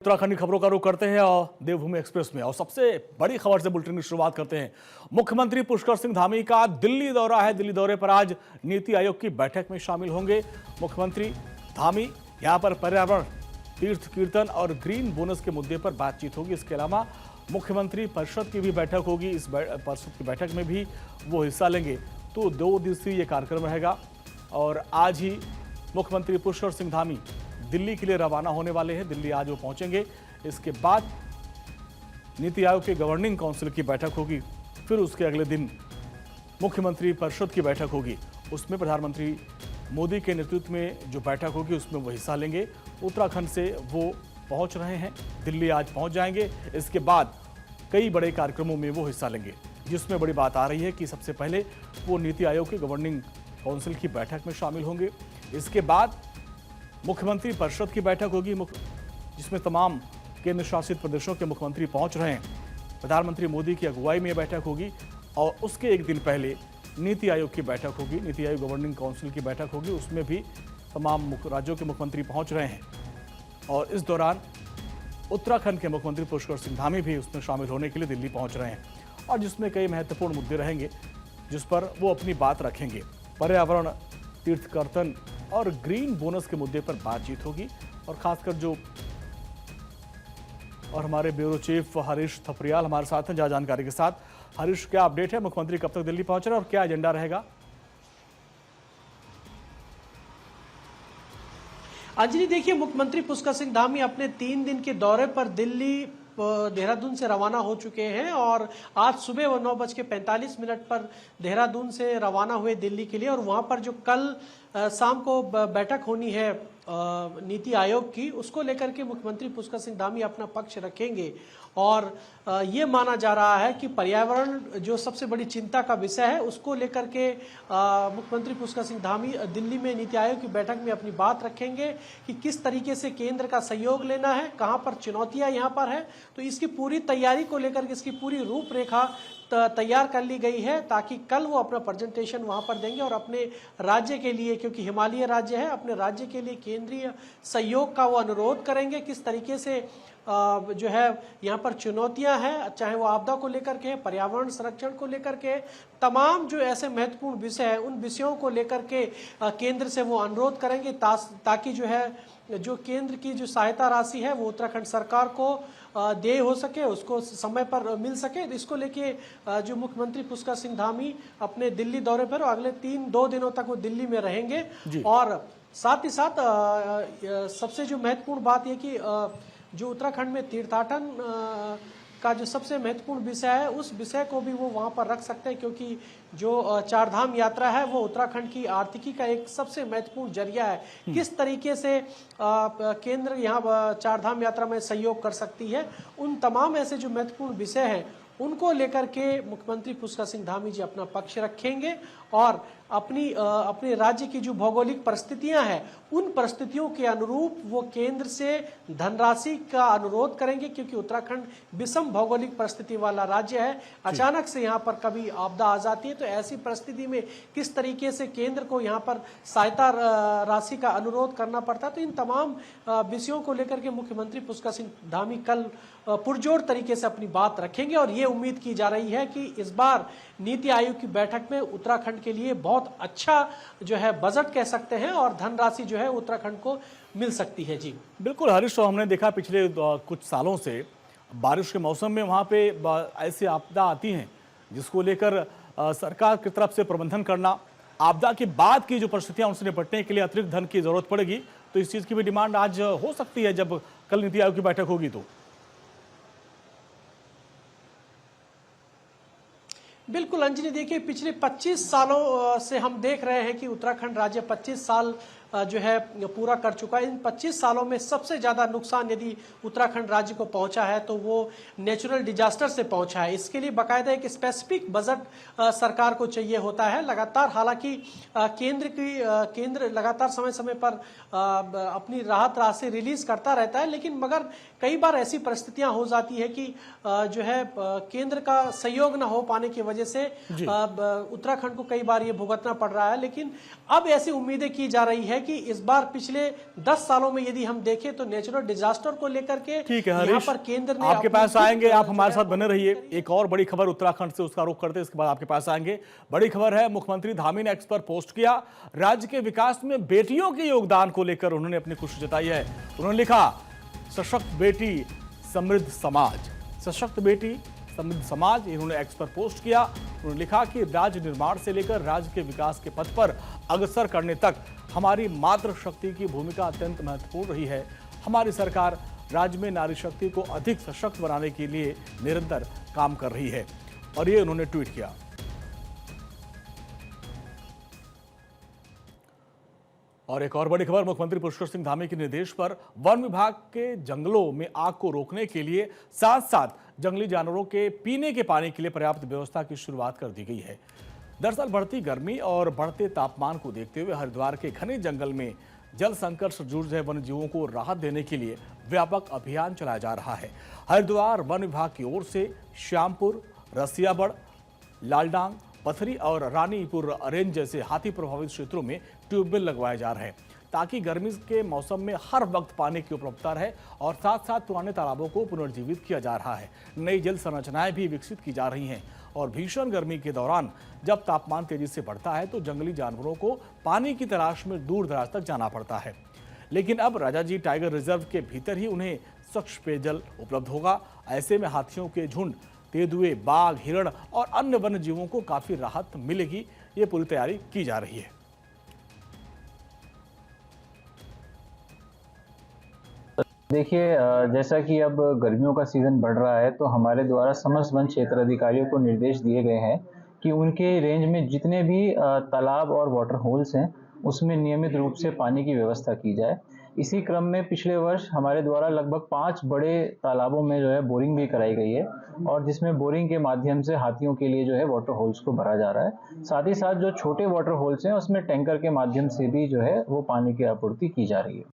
उत्तराखंड की खबरों का रुख करते हैं और देवभूमि एक्सप्रेस में और सबसे बड़ी खबर से बुलेटिन की शुरुआत करते हैं। मुख्यमंत्री पुष्कर सिंह धामी का दिल्ली दौरा है। दिल्ली दौरे पर आज नीति आयोग की बैठक में शामिल होंगे मुख्यमंत्री धामी। यहां पर पर्यावरण, तीर्थ कीर्तन और ग्रीन बोनस के मुद्दे पर बातचीत होगी। इसके अलावा मुख्यमंत्री परिषद की भी बैठक होगी। इस परिषद की बैठक में भी वो हिस्सा लेंगे। तो 2 दिवसीय ये कार्यक्रम रहेगा और आज ही मुख्यमंत्री पुष्कर सिंह धामी दिल्ली के लिए रवाना होने वाले हैं। दिल्ली आज वो पहुंचेंगे। इसके बाद नीति आयोग के गवर्निंग काउंसिल की बैठक होगी। फिर उसके अगले दिन मुख्यमंत्री परिषद की बैठक होगी। उसमें प्रधानमंत्री मोदी के नेतृत्व में जो बैठक होगी उसमें वो हिस्सा लेंगे। उत्तराखंड से वो पहुंच रहे हैं, दिल्ली आज पहुंच जाएंगे। इसके बाद कई बड़े कार्यक्रमों में वो हिस्सा लेंगे, जिसमें बड़ी बात आ रही है कि सबसे पहले वो नीति आयोग के गवर्निंग काउंसिल की बैठक में शामिल होंगे। इसके बाद मुख्यमंत्री परिषद की बैठक होगी, जिसमें तमाम केंद्र शासित प्रदेशों के मुख्यमंत्री पहुंच रहे हैं। प्रधानमंत्री मोदी की अगुवाई में यह बैठक होगी और उसके एक दिन पहले नीति आयोग की बैठक होगी। नीति आयोग गवर्निंग काउंसिल की बैठक होगी, उसमें भी तमाम राज्यों के मुख्यमंत्री पहुंच रहे हैं। और इस दौरान उत्तराखंड के मुख्यमंत्री पुष्कर सिंह धामी भी उसमें शामिल होने के लिए दिल्ली पहुंच रहे हैं और जिसमें कई महत्वपूर्ण मुद्दे रहेंगे जिस पर वो अपनी बात रखेंगे। पर्यावरण, तीर्थ कीर्तन और ग्रीन बोनस के मुद्दे पर बातचीत होगी और खासकर जो और हमारे ब्यूरो चीफ हरीश थपरियाल हमारे साथ हैं ज्यादा जानकारी के साथ। हरीश, क्या अपडेट है? मुख्यमंत्री कब तक दिल्ली पहुंच रहे हैं और क्या एजेंडा रहेगा? अंजलि, देखिए, मुख्यमंत्री पुष्कर सिंह धामी अपने 3 दिन के दौरे पर दिल्ली देहरादून से रवाना हो चुके हैं और आज सुबह वो 9:45 पर देहरादून से रवाना हुए दिल्ली के लिए। और वहां पर जो कल शाम को बैठक होनी है नीति आयोग की, उसको लेकर के मुख्यमंत्री पुष्कर सिंह धामी अपना पक्ष रखेंगे। और ये माना जा रहा है कि पर्यावरण जो सबसे बड़ी चिंता का विषय है, उसको लेकर के मुख्यमंत्री पुष्कर सिंह धामी दिल्ली में नीति आयोग की बैठक में अपनी बात रखेंगे कि किस तरीके से केंद्र का सहयोग लेना है, कहां पर चुनौतियां यहां पर है। तो इसकी पूरी तैयारी को लेकर के इसकी पूरी रूपरेखा तैयार कर ली गई है ताकि कल वो अपना प्रेजेंटेशन वहां पर देंगे और अपने राज्य के लिए, क्योंकि हिमालय राज्य है, अपने राज्य के लिए केंद्रीय सहयोग का वो अनुरोध करेंगे। किस तरीके से जो है यहाँ पर चुनौतियां हैं, चाहे वो आपदा को लेकर के, पर्यावरण संरक्षण को लेकर के, तमाम जो ऐसे महत्वपूर्ण विषय हैं उन विषयों को लेकर के केंद्र से वो अनुरोध करेंगे ताकि जो है जो केंद्र की जो सहायता राशि है वो उत्तराखंड सरकार को देय हो सके, उसको समय पर मिल सके। इसको लेके जो मुख्यमंत्री पुष्कर सिंह धामी अपने दिल्ली दौरे पर अगले 2 दिनों तक वो दिल्ली में रहेंगे। और साथ ही साथ सबसे जो महत्वपूर्ण बात यह कि जो उत्तराखंड में तीर्थाटन का जो सबसे महत्वपूर्ण विषय है, उस विषय को भी वो वहाँ पर रख सकते हैं, क्योंकि जो चारधाम यात्रा है वो उत्तराखंड की आर्थिकी का एक सबसे महत्वपूर्ण जरिया है। किस तरीके से केंद्र यहाँ चारधाम यात्रा में सहयोग कर सकती है, उन तमाम ऐसे जो महत्वपूर्ण विषय हैं उनको लेकर के मुख्यमंत्री पुष्कर सिंह धामी जी अपना पक्ष रखेंगे और अपने राज्य की जो भौगोलिक परिस्थितियां हैं उन परिस्थितियों के अनुरूप वो केंद्र से धनराशि का अनुरोध करेंगे, क्योंकि उत्तराखंड विषम भौगोलिक परिस्थिति वाला राज्य है। अचानक से यहाँ पर कभी आपदा आ जाती है, तो ऐसी परिस्थिति में किस तरीके से केंद्र को यहाँ पर सहायता राशि का अनुरोध करना पड़ता है। तो इन तमाम विषयों को लेकर के मुख्यमंत्री पुष्कर सिंह धामी कल पुरजोर तरीके से अपनी बात रखेंगे और ये उम्मीद की जा रही है कि इस बार नीति आयोग की बैठक में उत्तराखंड के लिए बहुत अच्छा जो है बजट कह सकते हैं और धनराशि जो है उत्तराखंड को मिल सकती है। जी बिल्कुल हरीश, तो हमने देखा पिछले कुछ सालों से बारिश के मौसम में वहाँ पे ऐसी आपदा आती हैं जिसको लेकर सरकार की तरफ से प्रबंधन करना, आपदा के बाद की जो परिस्थितियां उनसे निपटने के लिए अतिरिक्त धन की जरूरत पड़ेगी। तो इस चीज़ की भी डिमांड आज हो सकती है जब कल नीति आयोग की बैठक होगी। तो बिल्कुल अंजलि, देखिए, पिछले 25 सालों से हम देख रहे हैं कि उत्तराखंड राज्य 25 साल जो है पूरा कर चुका है। इन 25 सालों में सबसे ज़्यादा नुकसान यदि उत्तराखंड राज्य को पहुंचा है तो वो नेचुरल डिजास्टर से पहुंचा है। इसके लिए बाकायदा एक स्पेसिफिक बजट सरकार को चाहिए होता है लगातार। हालांकि केंद्र लगातार समय समय पर अपनी राहत राशि रिलीज करता रहता है, लेकिन मगर कई बार ऐसी परिस्थितियां हो जाती है कि जो है केंद्र का सहयोग न हो पाने की वजह से उत्तराखंड को कई बार ये भुगतना पड़ रहा है। लेकिन अब ऐसी उम्मीदें की जा रही है है कि इस बार पिछले 10 सालों में यदि हम देखें तो नेचुरल डिजास्टर को लेकर के ठीक है यहाँ हरीश, पर केंद्र ने आपके पास अपनी आएंगे, आप जो हमारे है साथ बने रहिए। एक और बड़ी खबर उत्तराखंड से, उसका रुख करते इसके बाद आपके पास आएंगे। बड़ी खबर है, मुख्यमंत्री धामी ने एक्स पर पोस्ट किया, राज्य के विकास में बेटियों के योगदान को लेकर उन्होंने अपनी खुशी जताई है। उन्होंने लिखा, सशक्त बेटी समृद्ध समाज, सशक्त बेटी समृद्ध समाज, इन्होंने एक्स पर पोस्ट किया। उन्होंने लिखा कि राज्य निर्माण से लेकर राज्य के विकास के पथ पर अग्रसर करने तक हमारी मातृशक्ति की भूमिका अत्यंत महत्वपूर्ण रही है। हमारी सरकार राज्य में नारी शक्ति को अधिक सशक्त बनाने के लिए निरंतर काम कर रही है। और ये उन्होंने ट्वीट किया। और एक और बड़ी खबर, मुख्यमंत्री पुष्कर सिंह धामी के निर्देश पर वन विभाग के जंगलों में आग को रोकने के लिए साथ साथ जंगली जानवरों के पीने के पानी के लिए पर्याप्त व्यवस्था की शुरुआत कर दी गई है। दरअसल बढ़ती गर्मी और बढ़ते तापमान को देखते हुए हरिद्वार के घने जंगल में जल संकट से जूझ रहे वन्य जीवों को राहत देने के लिए व्यापक अभियान चलाया जा रहा है। हरिद्वार वन विभाग की ओर से श्यामपुर, रसियाबड़, लालडांग, पथरी और रानीपुर रेंज जैसे हाथी प्रभावित क्षेत्रों में ट्यूबवेल लगवाए जा रहे हैं ताकि गर्मी के मौसम में हर वक्त पानी की उपलब्धता रहे। और साथ साथ पुराने तालाबों को पुनर्जीवित किया जा रहा है। नई जल संरचनाएं भी विकसित की जा रही हैं। और भीषण गर्मी के दौरान जब तापमान तेजी से बढ़ता है तो जंगली जानवरों को पानी की तलाश में दूर दराज तक जाना पड़ता है, लेकिन अब राजाजी टाइगर रिजर्व के भीतर ही उन्हें स्वच्छ पेयजल उपलब्ध होगा। ऐसे में हाथियों के झुंड, तेंदुए, बाघ, हिरण और अन्य वन्य जीवों को काफी राहत मिलेगी। ये पूरी तैयारी की जा रही है। देखिए, जैसा कि अब गर्मियों का सीज़न बढ़ रहा है तो हमारे द्वारा समस्त वन क्षेत्र अधिकारियों को निर्देश दिए गए हैं कि उनके रेंज में जितने भी तालाब और वाटर होल्स हैं उसमें नियमित रूप से पानी की व्यवस्था की जाए। इसी क्रम में पिछले वर्ष हमारे द्वारा लगभग 5 बड़े तालाबों में जो है बोरिंग भी कराई गई है और जिसमें बोरिंग के माध्यम से हाथियों के लिए जो है वाटर होल्स को भरा जा रहा है। साथ ही साथ जो छोटे वाटर होल्स हैं उसमें टैंकर के माध्यम से भी जो है वो पानी की आपूर्ति की जा रही है।